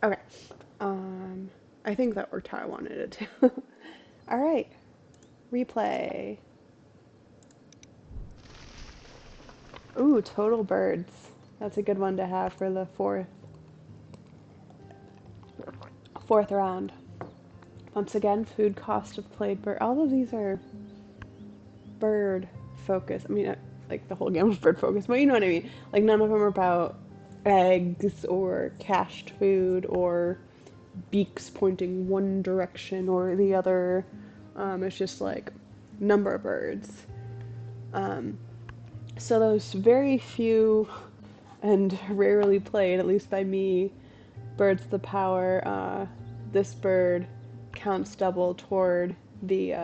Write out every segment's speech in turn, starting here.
Okay. I think that worked how I wanted it to. All right. Replay. Ooh, total birds. That's a good one to have for the fourth round. Once again, food cost of played bird. All of these are bird focused. I mean, like the whole game was bird focused, but you know what I mean. Like none of them are about eggs or cached food or beaks pointing one direction or the other. It's just like number of birds. So those very few and rarely played, at least by me, birds of the power. This bird counts double toward the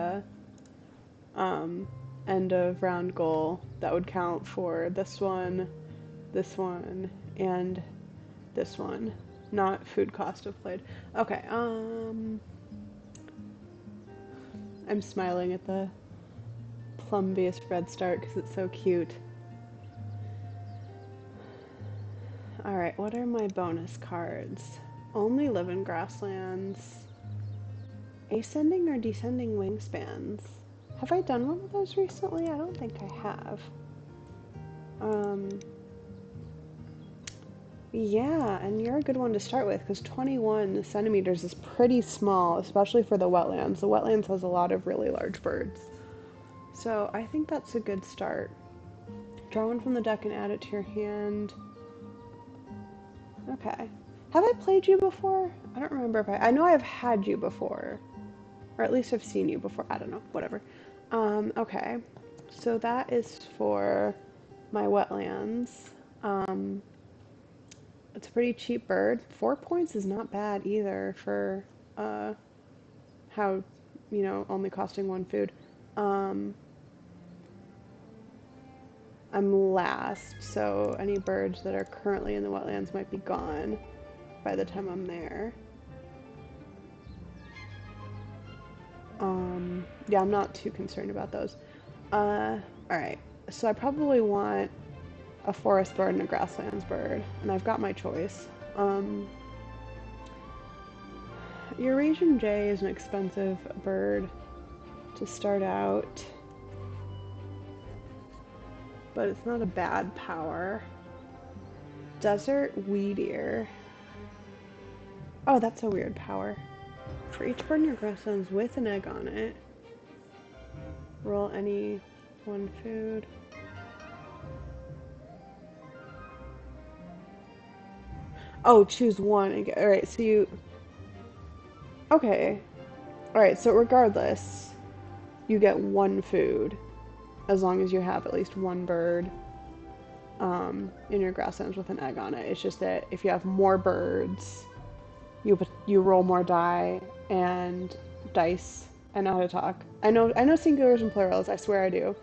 end of round goal. That would count for this one, and this one. Not food cost of played. Okay, I'm smiling at the plumbiest red start because it's so cute. Alright, what are my bonus cards? Only live in grasslands. Ascending or descending wingspans? Have I done one of those recently? I don't think I have. Yeah, and you're a good one to start with because 21 centimeters is pretty small, especially for the wetlands. The wetlands has a lot of really large birds. So I think that's a good start. Draw one from the deck and add it to your hand. Okay. Have I played you before? I don't remember if I know I've had you before. Or at least I've seen you before. I don't know. Whatever. Okay. So that is for my wetlands. It's a pretty cheap bird. 4 points is not bad either for how, only costing one food. I'm last, so any birds that are currently in the wetlands might be gone by the time I'm there. Yeah, I'm not too concerned about those. Alright, so I probably want a forest bird and a grasslands bird, and I've got my choice. Eurasian jay is an expensive bird to start out, but it's not a bad power. Desert wheat ear. Oh, that's a weird power. For each bird in your grasslands with an egg on it, roll any one food. Oh, choose one and get. Alright, so you. Okay. Alright, so regardless, you get one food as long as you have at least one bird in your grasslands with an egg on it. It's just that if you have more birds, you roll more die and dice. I know how to talk. I know singulars and plurals. I swear I do.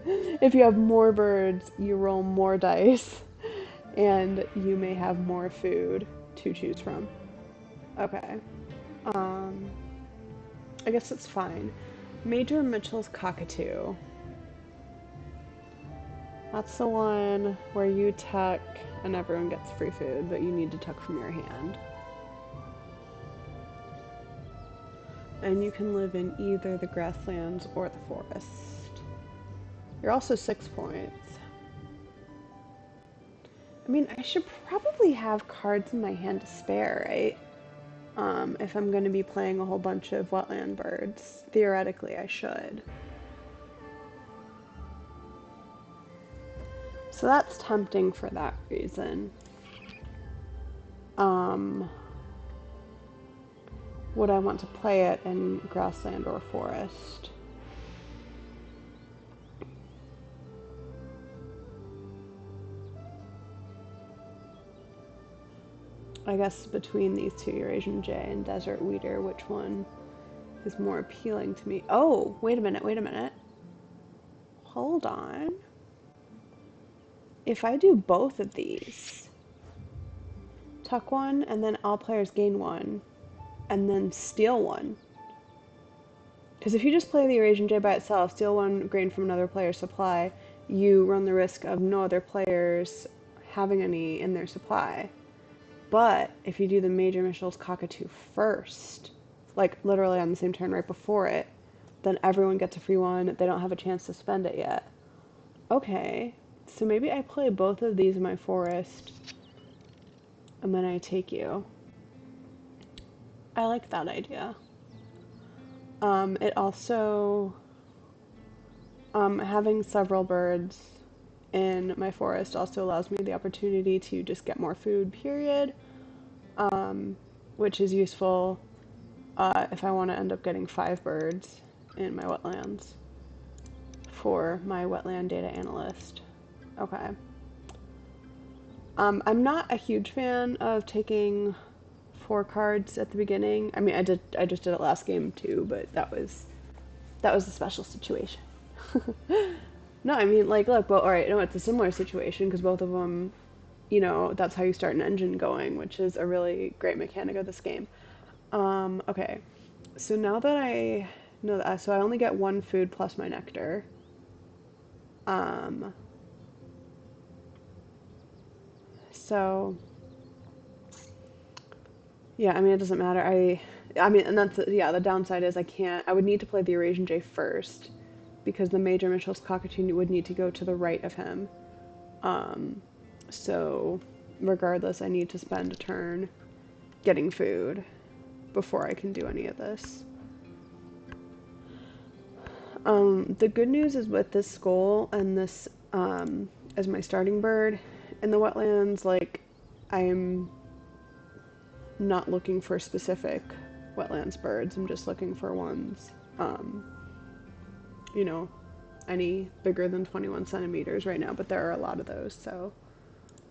If you have more birds, you roll more dice, and you may have more food to choose from. Okay. I guess it's fine. Major Mitchell's cockatoo. That's the one where you tuck and everyone gets free food, but you need to tuck from your hand. And you can live in either the grasslands or the forest. You're also 6 points. I mean, I should probably have cards in my hand to spare, right? If I'm going to be playing a whole bunch of wetland birds. Theoretically, I should. So that's tempting for that reason. Would I want to play it in grassland or forest? I guess between these two, Eurasian jay and desert wheater, which one is more appealing to me? Oh, wait a minute. Hold on. If I do both of these, tuck one and then all players gain one, and then steal one. Because if you just play the Eurasian jay by itself, steal one grain from another player's supply, you run the risk of no other players having any in their supply. But if you do the Major Mitchell's Cockatoo first, like literally on the same turn right before it, then everyone gets a free one. They don't have a chance to spend it yet. Okay, so maybe I play both of these in my forest, and then I take you. I like that idea. It also, having several birds in my forest also allows me the opportunity to just get more food, period, which is useful if I want to end up getting 5 birds in my wetlands for my Wetland Data Analyst. Okay. I'm not a huge fan of taking 4 cards at the beginning. I mean, I just did it last game too, but that was a special situation. No, I mean, like, look, well, all right, no, it's a similar situation because both of them, you know, that's how you start an engine going, which is a really great mechanic of this game. Okay, so now that I know that, so I only get 1 food plus my nectar. Um, so yeah, I mean, it doesn't matter. I mean, and that's, yeah, the downside is I would need to play the Eurasian Jay first because the Major Mitchell's Cockatoo would need to go to the right of him. So regardless, I need to spend a turn getting food before I can do any of this. The good news is with this skull and this as my starting bird in the wetlands, like, I'm not looking for specific wetlands birds. I'm just looking for ones, you know, any bigger than 21 centimeters right now, but there are a lot of those, so.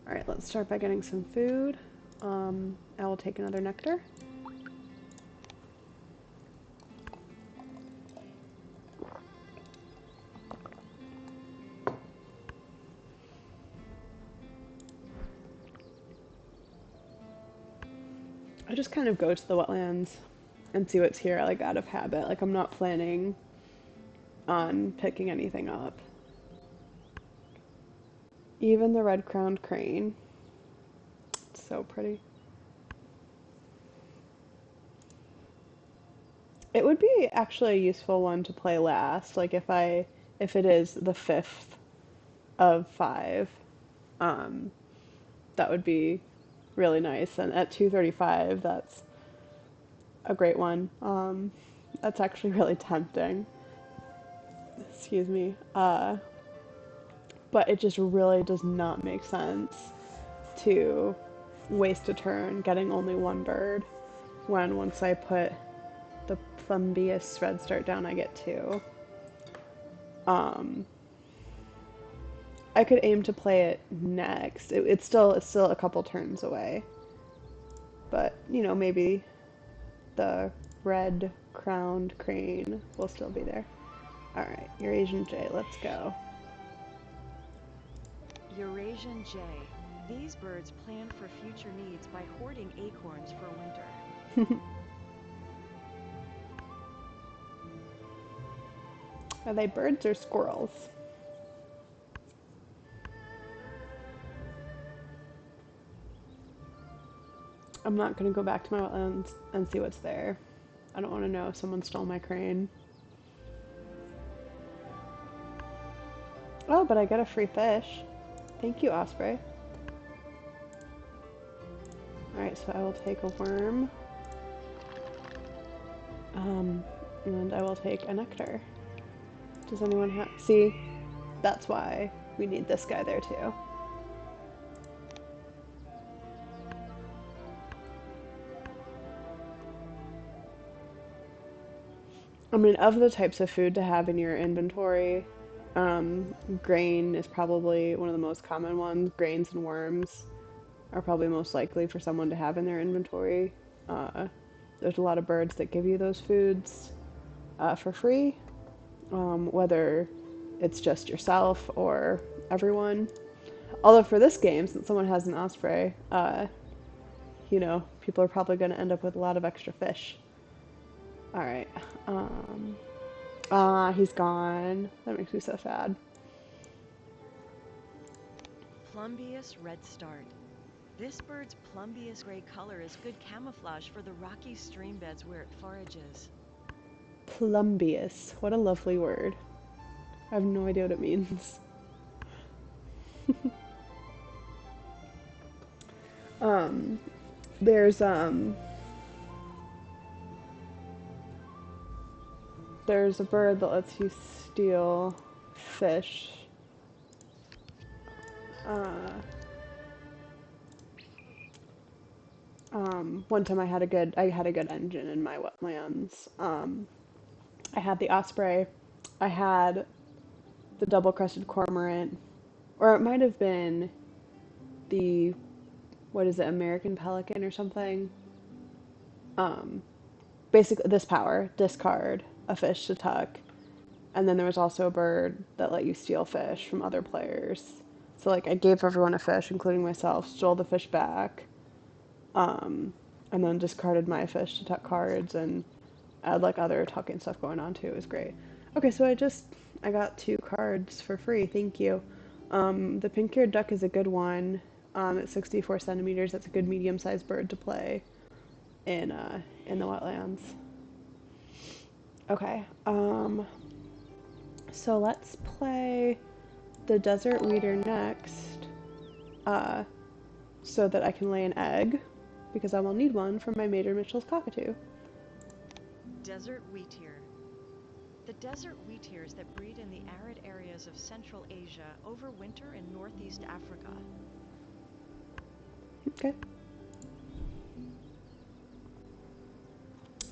All right, let's start by getting some food. I will take another nectar. I just kind of go to the wetlands and see what's here, like, out of habit. Like, I'm not planning on picking anything up. Even the red-crowned crane. It's so pretty. It would be actually a useful one to play last, like if it is the 5th of 5, that would be really nice. And at 235, that's a great one. That's actually really tempting. Excuse me. But it just really does not make sense to waste a turn getting only 1 bird when once I put the Plumbeous Red Start down, I get 2. I could aim to play it next. It's still a couple turns away, but you know, maybe the red-crowned crane will still be there. All right, Eurasian Jay, let's go. Eurasian jay. These birds plan for future needs by hoarding acorns for winter. Are they birds or squirrels? I'm not gonna go back to my wetlands and see what's there. I don't want to know if someone stole my crane. Oh, but I got a free fish. Thank you, Osprey. Alright, so I will take a worm. And I will take a nectar. Does anyone have... See? That's why we need this guy there too. I mean, of the types of food to have in your inventory, grain is probably one of the most common ones. Grains and worms are probably most likely for someone to have in their inventory. There's a lot of birds that give you those foods for free, whether it's just yourself or everyone. Although for this game, since someone has an osprey, you know, people are probably going to end up with a lot of extra fish. Alright. He's gone. That makes me so sad. Plumbeous Red Start. This bird's plumbeous gray color is good camouflage for the rocky stream beds where it forages. Plumbeous. What a lovely word. I have no idea what it means. um, there's there's a bird that lets you steal fish. Uh, one time I had a good engine in my wetlands. I had the osprey, I had the double-crested cormorant, or it might have been the what is it, American pelican or something. Um, Basically, this power discard a fish to tuck, and then there was also a bird that let you steal fish from other players. So like I gave everyone a fish, including myself, stole the fish back, um, and then discarded my fish to tuck cards and I had like other tucking stuff going on too. It was great. Okay, so I got 2 cards for free. Thank you. The pink-eared duck is a good one. It's 64 centimeters. That's a good medium-sized bird to play in the wetlands. Okay. So let's play the desert weeder next, uh, so that I can lay an egg, because I will need one for my Major Mitchell's cockatoo. Desert wheatear. The desert wheatears that breed in the arid areas of Central Asia overwinter in Northeast Africa. Okay.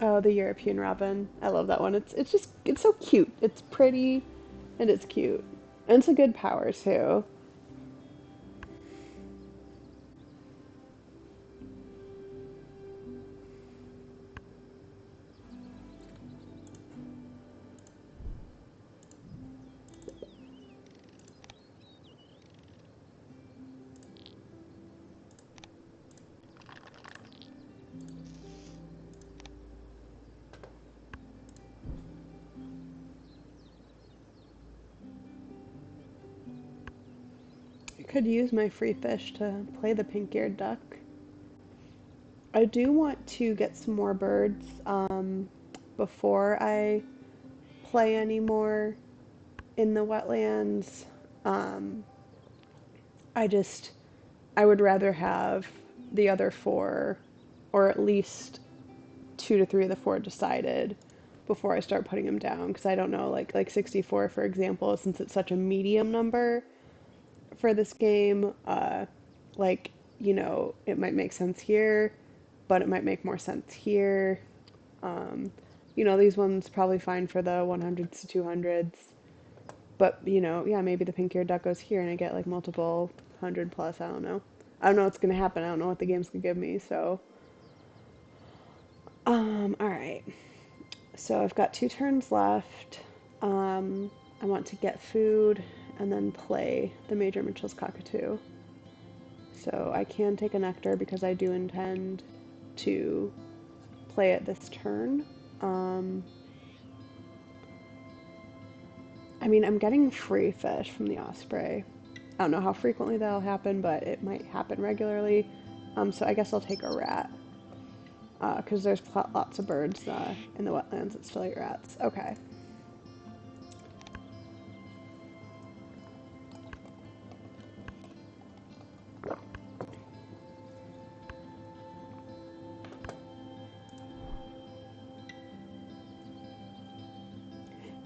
Oh, the European robin. I love that one. It's so cute. It's pretty and it's cute. And it's a good power too. I could use my free fish to play the pink-eared duck. I do want to get some more birds before I play anymore in the wetlands. Um, I just I would rather have the other 4, or at least 2 to 3 of the 4 decided before I start putting them down, because I don't know, like 64 for example, since it's such a medium number for this game, like, it might make sense here, but it might make more sense here. Um, these ones probably fine for the 100s to 200s, but yeah, maybe the pink-eared duck goes here and I get like multiple 100 plus. I don't know. I don't know what's gonna happen. I don't know what the game's gonna give me. So, all right. So I've got 2 turns left. I want to get food and then play the Major Mitchell's cockatoo. So I can take a nectar because I do intend to play it this turn. Um, I mean, I'm getting free fish from the osprey. I don't know how frequently that'll happen, but it might happen regularly. So I guess I'll take a rat, because there's lots of birds in the wetlands that still eat rats. Okay.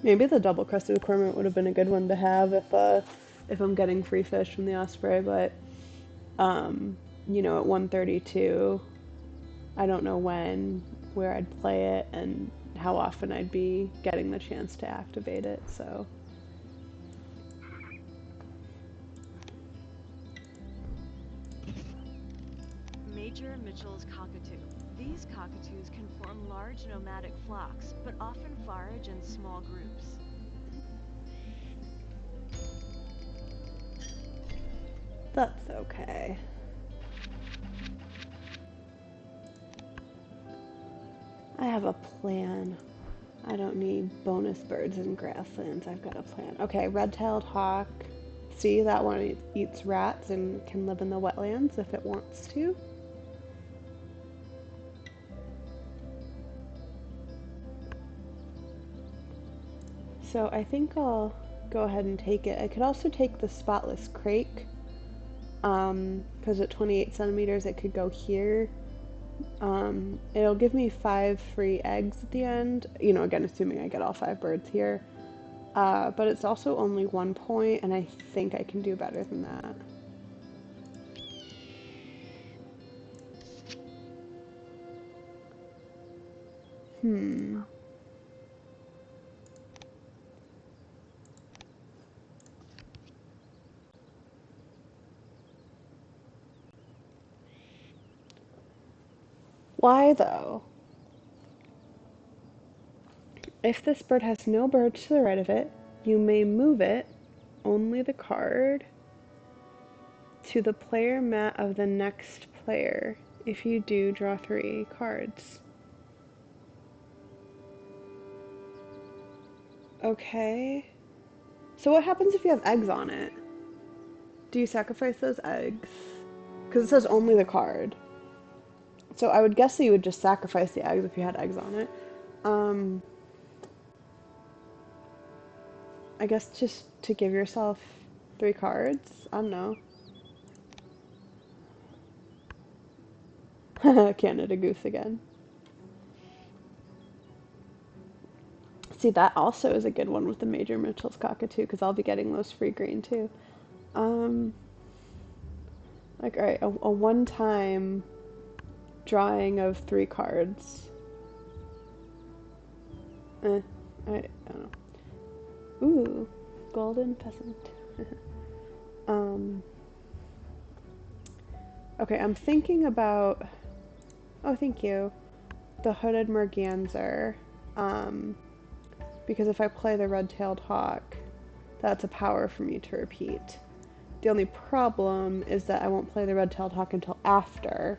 Maybe the double-crested cormorant would have been a good one to have if I'm getting free fish from the osprey, but um, at 132, I don't know where I'd play it, and how often I'd be getting the chance to activate it. So, Major Mitchell's cockatoo. These cockatoos can form large nomadic flocks, but often forage in small groups. that's okay. I have a plan. I don't need bonus birds and grasslands. I've got a plan. Okay, red-tailed hawk, See, that one eats rats and can live in the wetlands if it wants to. So I think I'll go ahead and take it. I could also take the spotless crake, because at 28 centimeters it could go here. It'll give me 5 free eggs at the end, again, assuming I get all 5 birds here. But it's also only 1 point, and I think I can do better than that. Why though? If this bird has no birds to the right of it, you may move it, only the card, to the player mat of the next player. If you do, draw 3 cards. Okay. So what happens if you have eggs on it? Do you sacrifice those eggs? Because it says only the card. So I would guess that you would just sacrifice the eggs if you had eggs on it. I guess just to give yourself 3 cards? I don't know. Canada Goose again. See, that also is a good one with the Major Mitchell's cockatoo, because I'll be getting those free green too. Like, alright, a one-time drawing of 3 cards. I don't know. Ooh, golden pheasant. Okay, I'm thinking about, oh, thank you, the hooded merganser, because if I play the red-tailed hawk, that's a power for me to repeat. The only problem is that I won't play the red-tailed hawk until after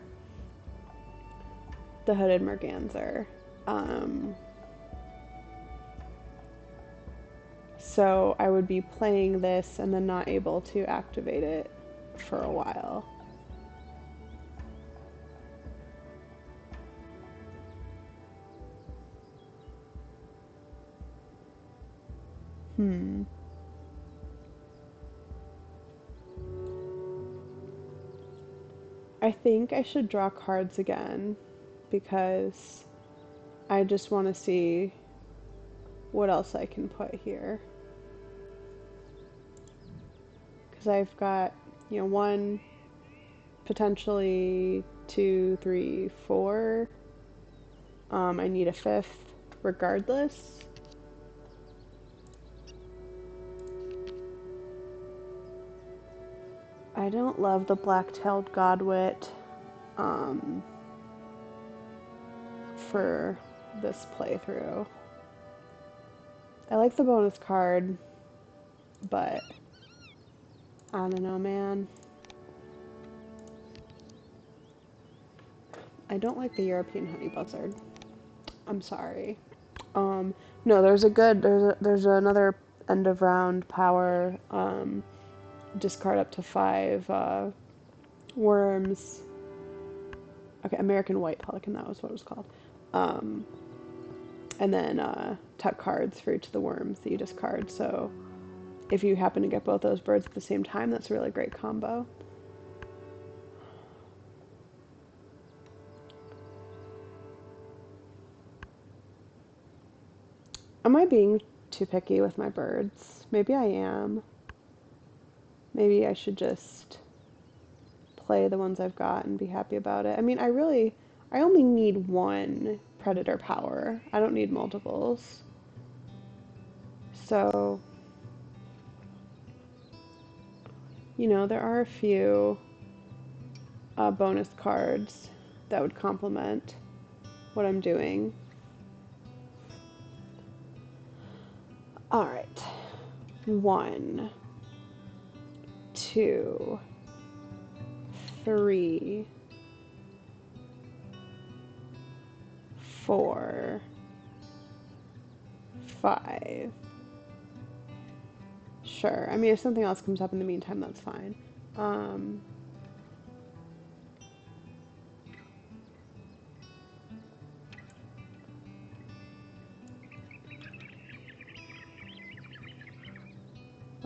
the hooded merganser. So I would be playing this and then not able to activate it for a while. I think I should draw cards again because I just want to see what else I can put here. Because I've got, 1, potentially 2, 3, 4. I need a 5th regardless. I don't love the black-tailed godwit for this playthrough. I like the bonus card, but I don't know, man. I don't like the European honey buzzard. I'm sorry. No, there's another end of round power. Discard up to 5 worms. Okay, American White Pelican, that was what it was called. And then tuck cards for each of the worms that you discard. So if you happen to get both those birds at the same time, that's a really great combo. Am I being too picky with my birds? Maybe I am. Maybe I should just play the ones I've got and be happy about it. I mean, I only need 1 predator power. I don't need multiples. So, there are a few bonus cards that would complement what I'm doing. Alright. 1, 2, 3, 4, 5. Sure. I mean, if something else comes up in the meantime, that's fine. Um,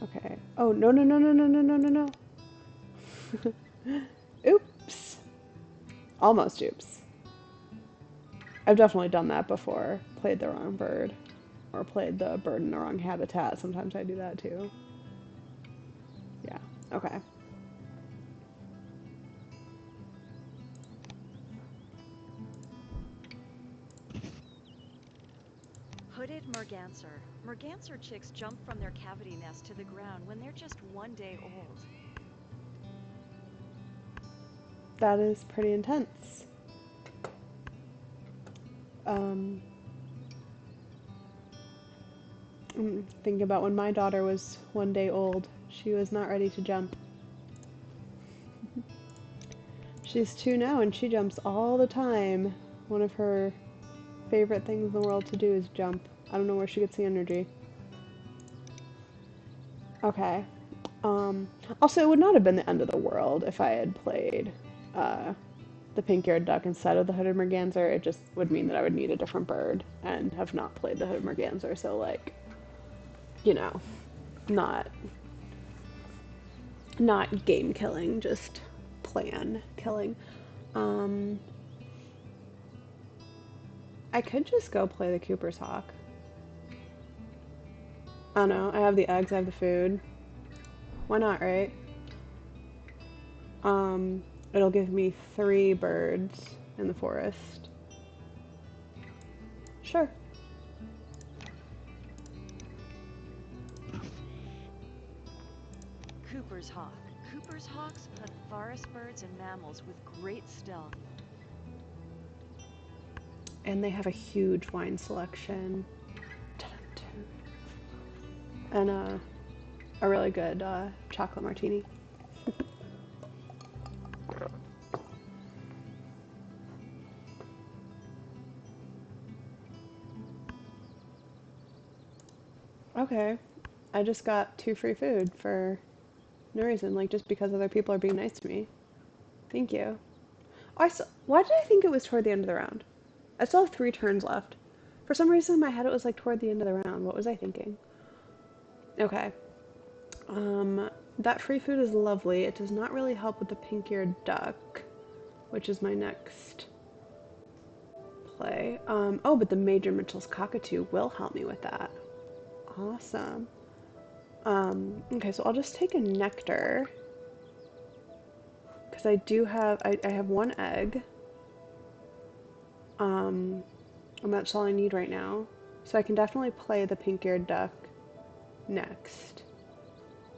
okay. Oh, no, no, no, no, no, no, no, no, no. Oops. Almost oops. I've definitely done that before. Played the wrong bird. Or played the bird in the wrong habitat. Sometimes I do that too. Yeah. Okay. Hooded merganser. Merganser chicks jump from their cavity nest to the ground when they're just 1 day old. That is pretty intense. Um, think about when my daughter was 1 day old. She was not ready to jump. She's 2 now and she jumps all the time. One of her favorite things in the world to do is jump. I don't know where she gets the energy. Okay. Um, Also, it would not have been the end of the world if I had played uh, the pink-eared duck instead of the hooded merganser. It just would mean that I would need a different bird and have not played the hooded merganser. So, like, you know, not not game killing, just plan killing. Um, I could just go play the Cooper's Hawk. I don't know. I have the eggs, I have the food. Why not, right? Um, it'll give me 3 birds in the forest. Sure. Cooper's hawk. Cooper's hawks hunt forest birds and mammals with great stealth. And they have a huge wine selection. And a really good chocolate martini. Okay. I just got 2 free food for no reason, like just because other people are being nice to me. Thank you. Oh, why did I think it was toward the end of the round? I still have 3 turns left. For some reason in my head it was like toward the end of the round. What was I thinking? Okay. That free food is lovely. It does not really help with the pink-eared duck, which is my next play. Oh, but the Major Mitchell's cockatoo will help me with that. Awesome. Okay, so I'll just take a nectar because I do have I have 1 egg. Um, and that's all I need right now. So I can definitely play the pink-eared duck next.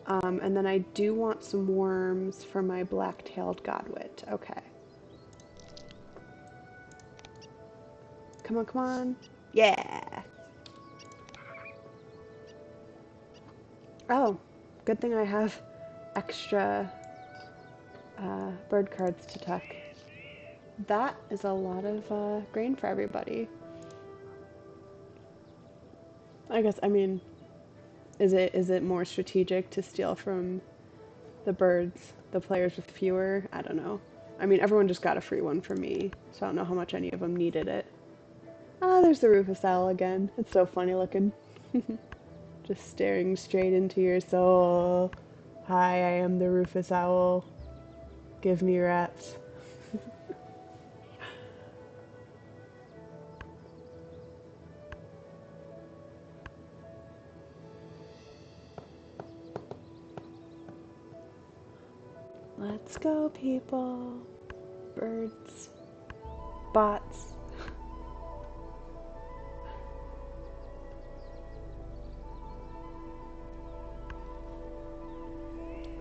And then I do want some worms for my black-tailed godwit. Okay. Come on, come on. Yeah. Oh, good thing I have extra bird cards to tuck. That is a lot of grain for everybody. I guess, I mean, is it more strategic to steal from the birds, the players with fewer? I don't know. I mean, everyone just got a free one from me, so I don't know how much any of them needed it. Ah, there's the Rufus Owl again. It's so funny looking. Just staring straight into your soul. Hi, I am the Rufus Owl. Give me rats. Let's go, people. Birds. Bots.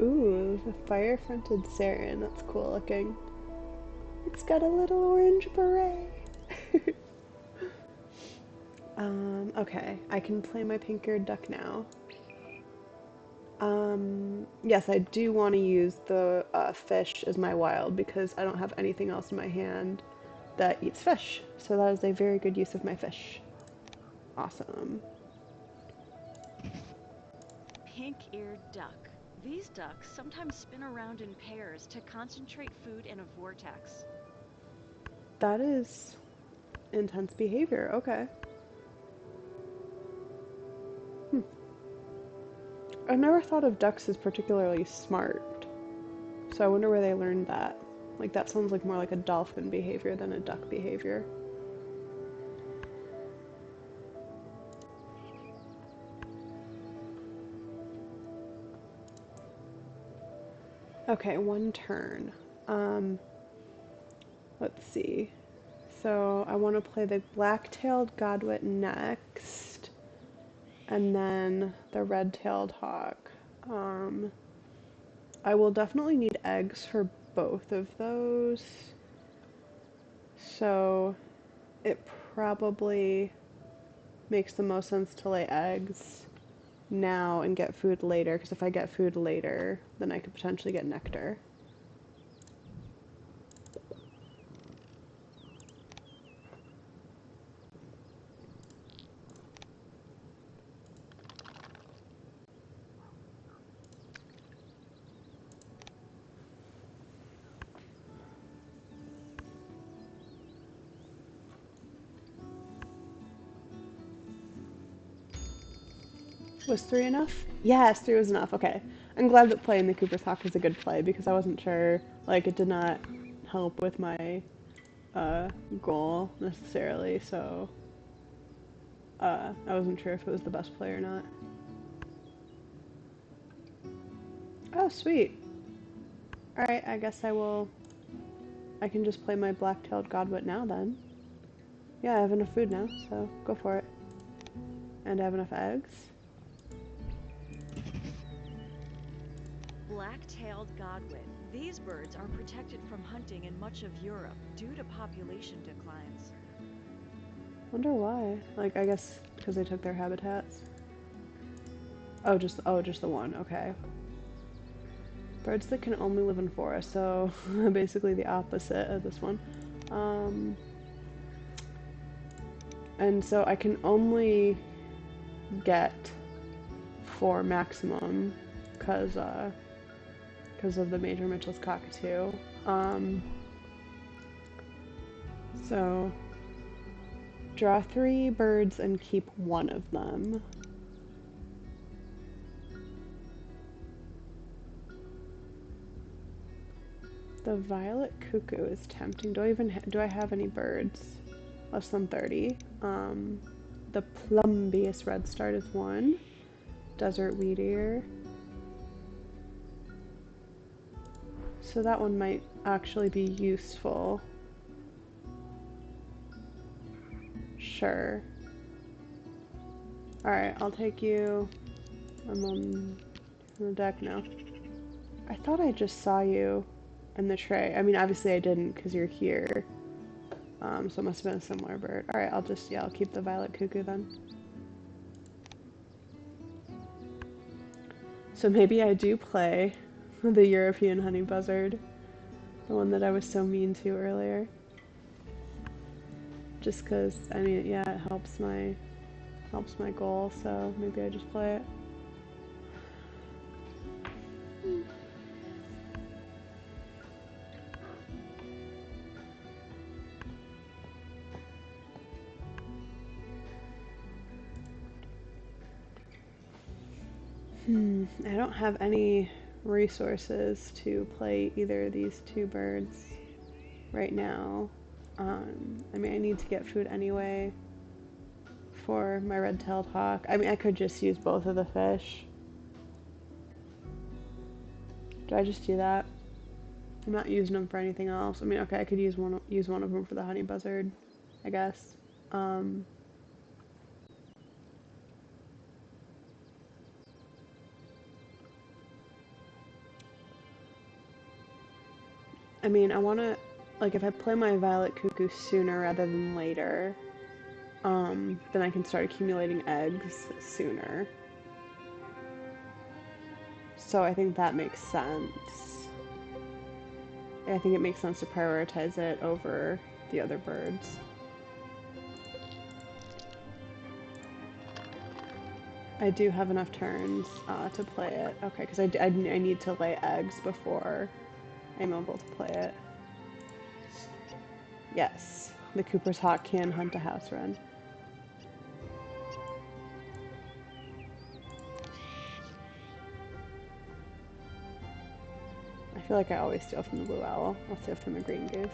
Ooh, the fire-fronted Saren. That's cool looking. It's got a little orange beret. Okay. I can play my pink-eared duck now. Yes, I do want to use the fish as my wild because I don't have anything else in my hand that eats fish. So that is a very good use of my fish. Awesome. pink-eared duck. These ducks sometimes spin around in pairs to concentrate food in a vortex. That is intense behavior. Okay. Hmm. I've never thought of ducks as particularly smart, so I wonder where they learned that. Like, that sounds like more like a dolphin behavior than a duck behavior. Okay, one turn. Um, let's see. So I want to play the black-tailed godwit next, and then the red-tailed hawk. I will definitely need eggs for both of those, so it probably makes the most sense to lay eggs now and get food later, because if I get food later, then I could potentially get nectar. Was 3 enough? Yes, 3 was enough. Okay. I'm glad that playing the Cooper's Hawk is a good play because I wasn't sure. Like, it did not help with my goal necessarily, so I wasn't sure if it was the best play or not. Oh, sweet. Alright, I guess I can just play my black-tailed godwit now then. Yeah, I have enough food now, so go for it. And I have enough eggs. Black-tailed godwit. These birds are protected from hunting in much of Europe due to population declines. Wonder why. Like, I guess because they took their habitats. Oh, just the one. Okay. Birds that can only live in forests, so basically the opposite of this one. And so I can only get 4 maximum because of the Major Mitchell's cockatoo. So draw 3 birds and keep 1 of them. The violet cuckoo is tempting. Do I have any birds? Less than 30. The plumbeous redstart is 1. Desert wheat ear. So that one might actually be useful. Sure. Alright, I'll take you. I'm on the deck now. I thought I just saw you in the tray. I mean, obviously I didn't because you're here. So it must have been a similar bird. Alright, I'll keep the violet cuckoo then. So maybe I do play the European honey buzzard. The one that I was so mean to earlier. Just because, I mean, yeah, it helps my goal, so maybe I just play it. I don't have any resources to play either of these 2 birds right now. I mean, I need to get food anyway for my red-tailed hawk. I mean, I could just use both of the fish. Do I just do that? I'm not using them for anything else. I mean, okay, I could use one of them for the honey buzzard, I guess. I mean, I want to, like, if I play my violet cuckoo sooner rather than later, then I can start accumulating eggs sooner. So I think that makes sense. I think it makes sense to prioritize it over the other birds. I do have enough turns to play it. Okay, because I need to lay eggs before I'm able to play it. Yes, the Cooper's Hawk can hunt a house wren. I feel like I always steal from the blue owl. I'll steal from the green goose.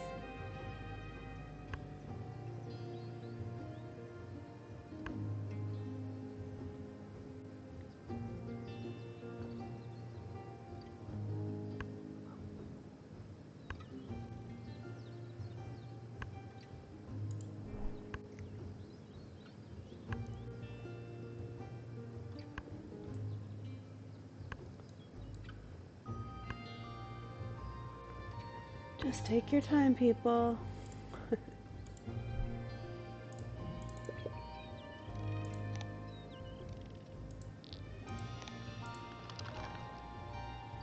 Just take your time, people.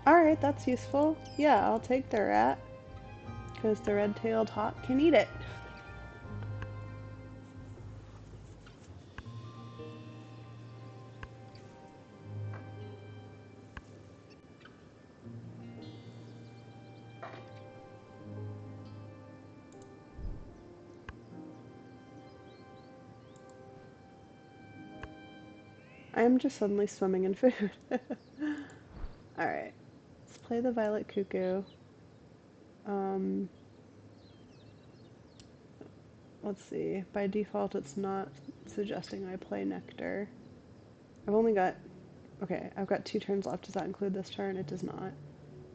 Alright, that's useful. Yeah, I'll take the rat. Because the red-tailed hawk can eat it. I'm just suddenly swimming in food. Alright, let's play the violet cuckoo. Um, let's see. By default, it's not suggesting I play nectar. I've only got... Okay, I've got 2 turns left. Does that include this turn? It does not.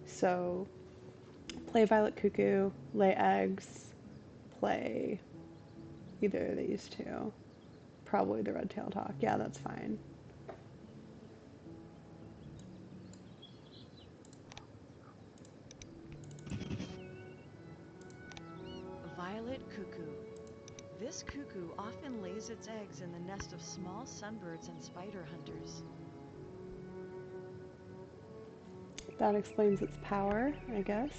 So, play violet cuckoo, lay eggs, play either of these two. Probably the red-tailed hawk. Yeah, that's fine. Violet cuckoo. This cuckoo often lays its eggs in the nest of small sunbirds and spider hunters. That explains its power, I guess.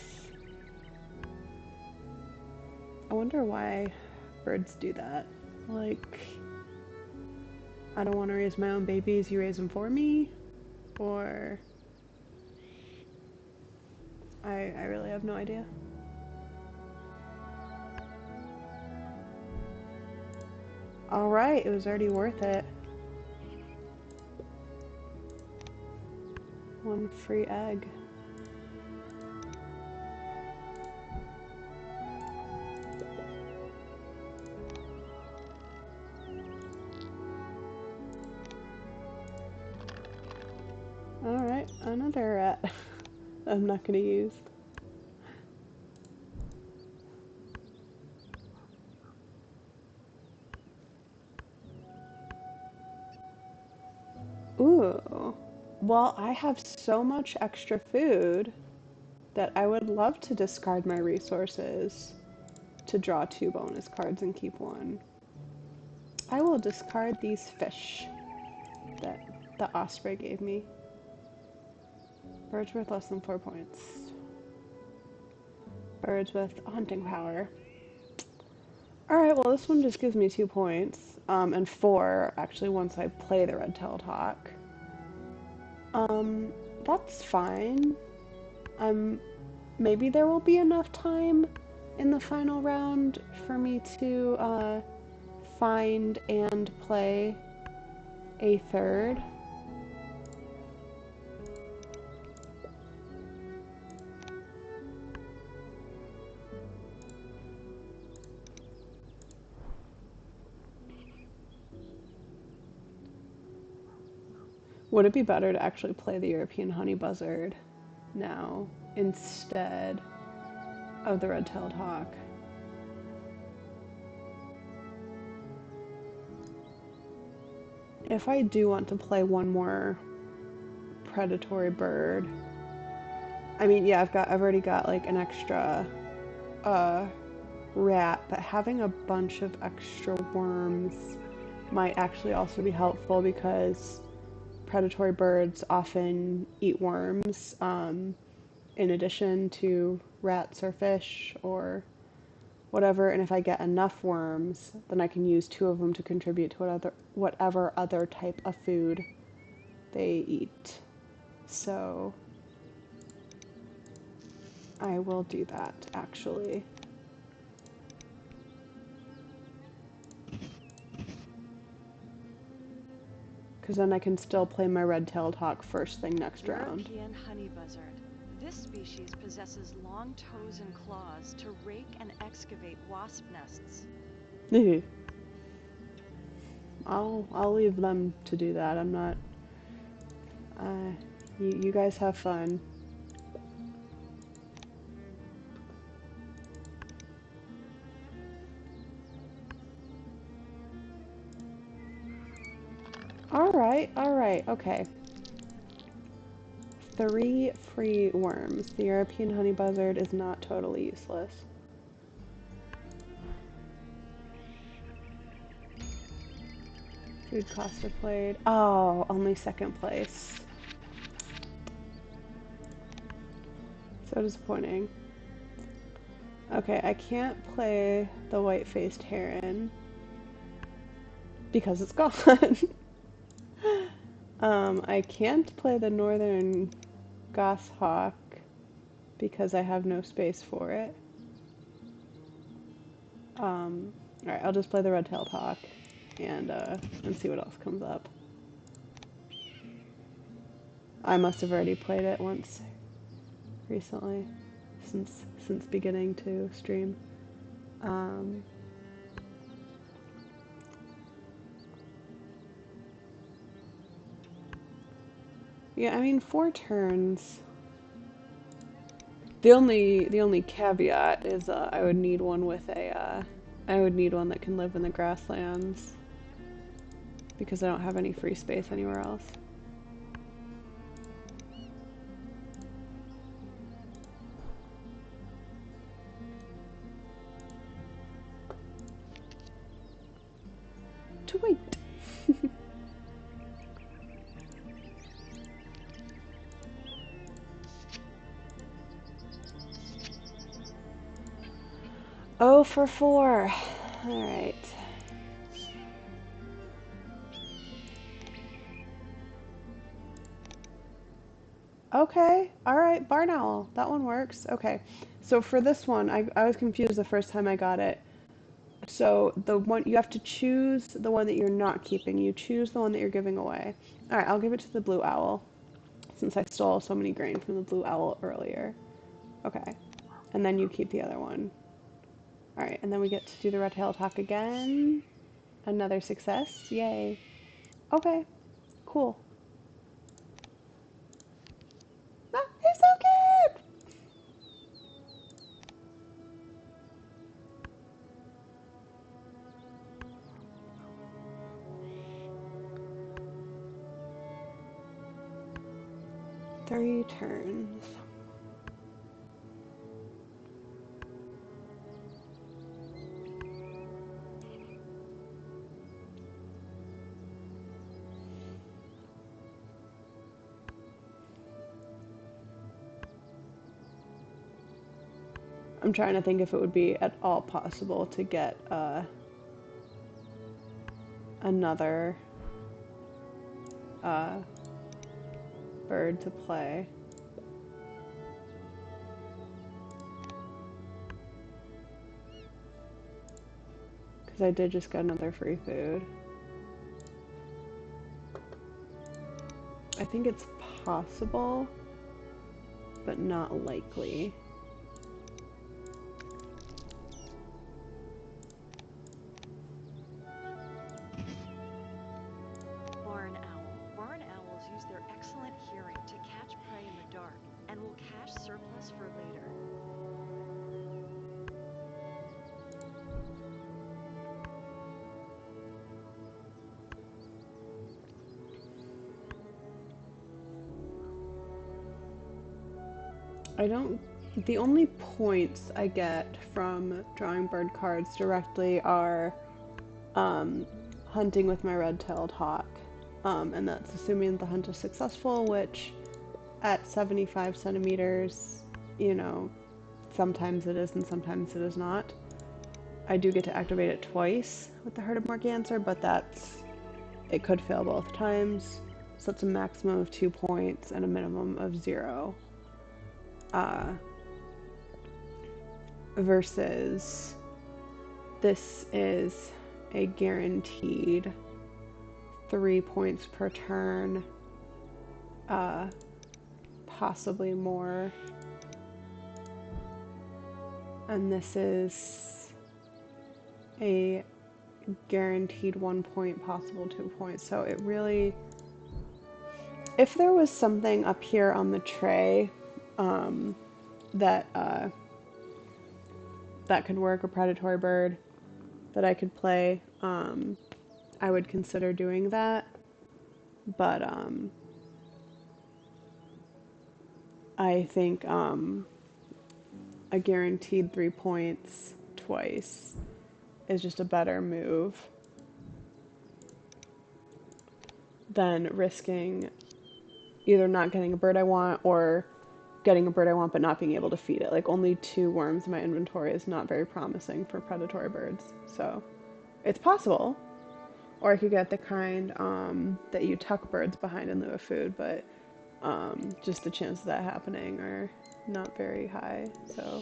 I wonder why birds do that. Like, I don't want to raise my own babies, you raise them for me? Or... I really have no idea. Alright, it was already worth it. 1 free egg. Alright, another rat. I'm not gonna use. Ooh. Well, I have so much extra food that I would love to discard my resources to draw 2 bonus cards and keep 1. I will discard these fish that the osprey gave me. Birds worth less than 4 points. Birds with hunting power. Alright, well this one just gives me 2 points. And 4, actually, once I play the red-tailed hawk. That's fine. Maybe there will be enough time in the final round for me to, find and play a third. Would it be better to actually play the European honey buzzard now instead of the red-tailed hawk? If I do want to play one more predatory bird, I mean, yeah, I've already got like an extra rat, but having a bunch of extra worms might actually also be helpful because predatory birds often eat worms, in addition to rats or fish or whatever, and if I get enough worms, then I can use 2 of them to contribute to whatever other type of food they eat. So I will do that, actually. Because then I can still play my red-tailed hawk first thing next round. European honey buzzard. This species possesses long toes and claws to rake and excavate wasp nests. I'll leave them to do that. I'm not. You guys have fun. All right, okay. 3 free worms. The European honey buzzard is not totally useless. Food cost of played. Oh, only second place. So disappointing. Okay, I can't play the white-faced heron because it's gone. I can't play the northern goshawk because I have no space for it. Alright, I'll just play the red-tailed hawk and see what else comes up. I must have already played it once recently, since beginning to stream. Yeah, I mean 4 turns. The only caveat is I would need one with a I would need one that can live in the grasslands because I don't have any free space anywhere else. To wait. Oh for 4. All right. Okay, alright, barn owl. That one works. Okay, so for this one, I was confused the first time I got it. So the one, you have to choose the one that you're not keeping. You choose the one that you're giving away. Alright, I'll give it to the blue owl, since I stole so many grain from the blue owl earlier. Okay, and then you keep the other one. Alright, and then we get to do the red-tailed hawk again. Another success, yay. Okay, cool. Ah, they're so cute! 3 turns. I'm trying to think if it would be at all possible to get another bird to play. Because I did just get another free food. I think it's possible, but not likely. Barn owl. Barn owls use their excellent hearing to catch prey in the dark and will cache surplus for later. I don't. The only points I get from drawing bird cards directly are hunting with my red-tailed hawk. And that's assuming the hunt is successful, which at 75 centimeters, you know, sometimes it is and sometimes it is not. I do get to activate it twice with the Heart of Morgancer, but it could fail both times. So it's a maximum of 2 points and a minimum of 0. Uh, versus this is a guaranteed 3 points per turn, uh, possibly more. And this is a guaranteed 1 point, possible 2 points. So it really, if there was something up here on the tray that that could work, a predatory bird that I could play, I would consider doing that. But I think a guaranteed 3 points twice is just a better move than risking either not getting a bird I want or getting a bird I want but not being able to feed it. Like, only 2 worms in my inventory is not very promising for predatory birds. So it's possible. Or I could get the kind that you tuck birds behind in lieu of food, but just the chances of that happening are not very high. So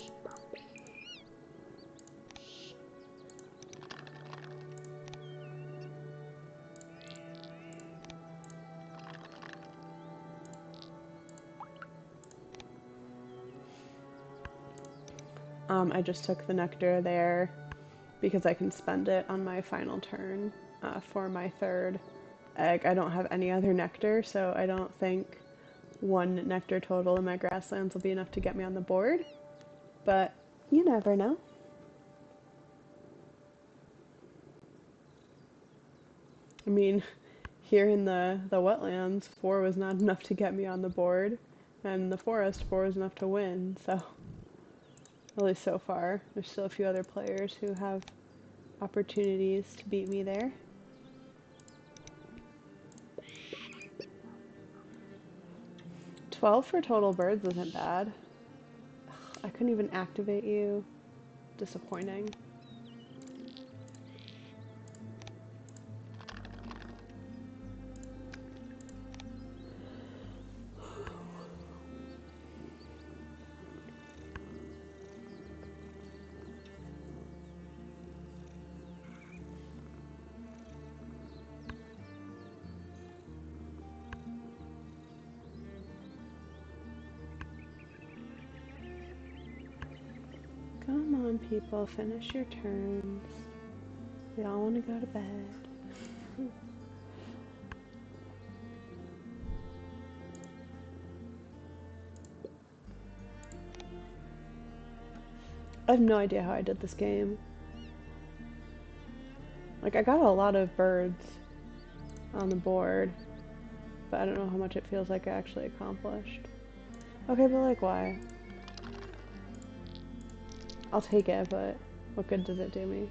I just took the nectar there because I can spend it on my final turn for my 3rd egg. I don't have any other nectar, so I don't think 1 nectar total in my grasslands will be enough to get me on the board, but you never know. I mean, here in the wetlands, 4 was not enough to get me on the board, and in the forest, 4 was enough to win, so at least so far. There's still a few other players who have opportunities to beat me there. 12 for total birds isn't bad. I couldn't even activate you. Disappointing. Come on, people, finish your turns. We all want to go to bed. I have no idea how I did this game. Like, I got a lot of birds on the board, but I don't know how much it feels like I actually accomplished. Okay, but like, why? I'll take it, but what good does it do me?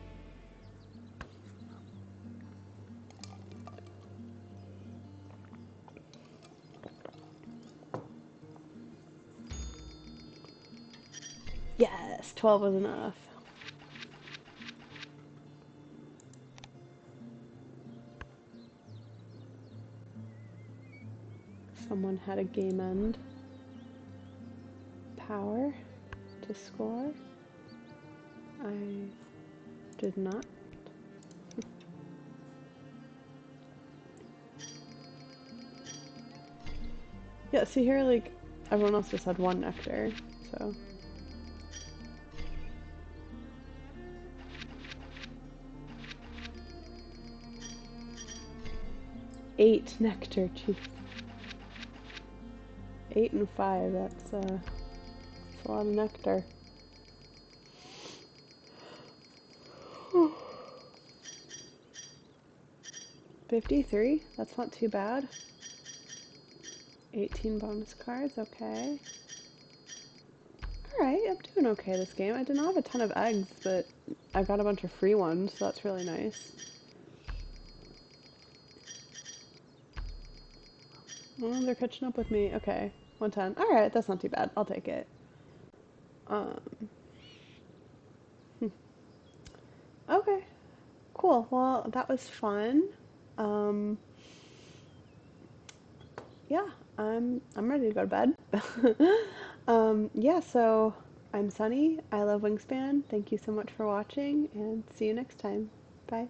Yes, 12 was enough. Someone had a game end power to score. I did not. Yeah, see here, like, everyone else just had 1 nectar, so. 8 nectar, jeez. 8 and 5, that's a lot of nectar. 53, that's not too bad. 18 bonus cards, okay. Alright, I'm doing okay this game. I did not have a ton of eggs, but I got a bunch of free ones, so that's really nice. Oh, they're catching up with me. Okay, 110. Alright, that's not too bad. I'll take it. Um, okay, cool. Well, that was fun. Um, Yeah, I'm ready to go to bed. Yeah, so I'm Sunny. I love Wingspan. Thank you so much for watching, and see you next time. Bye.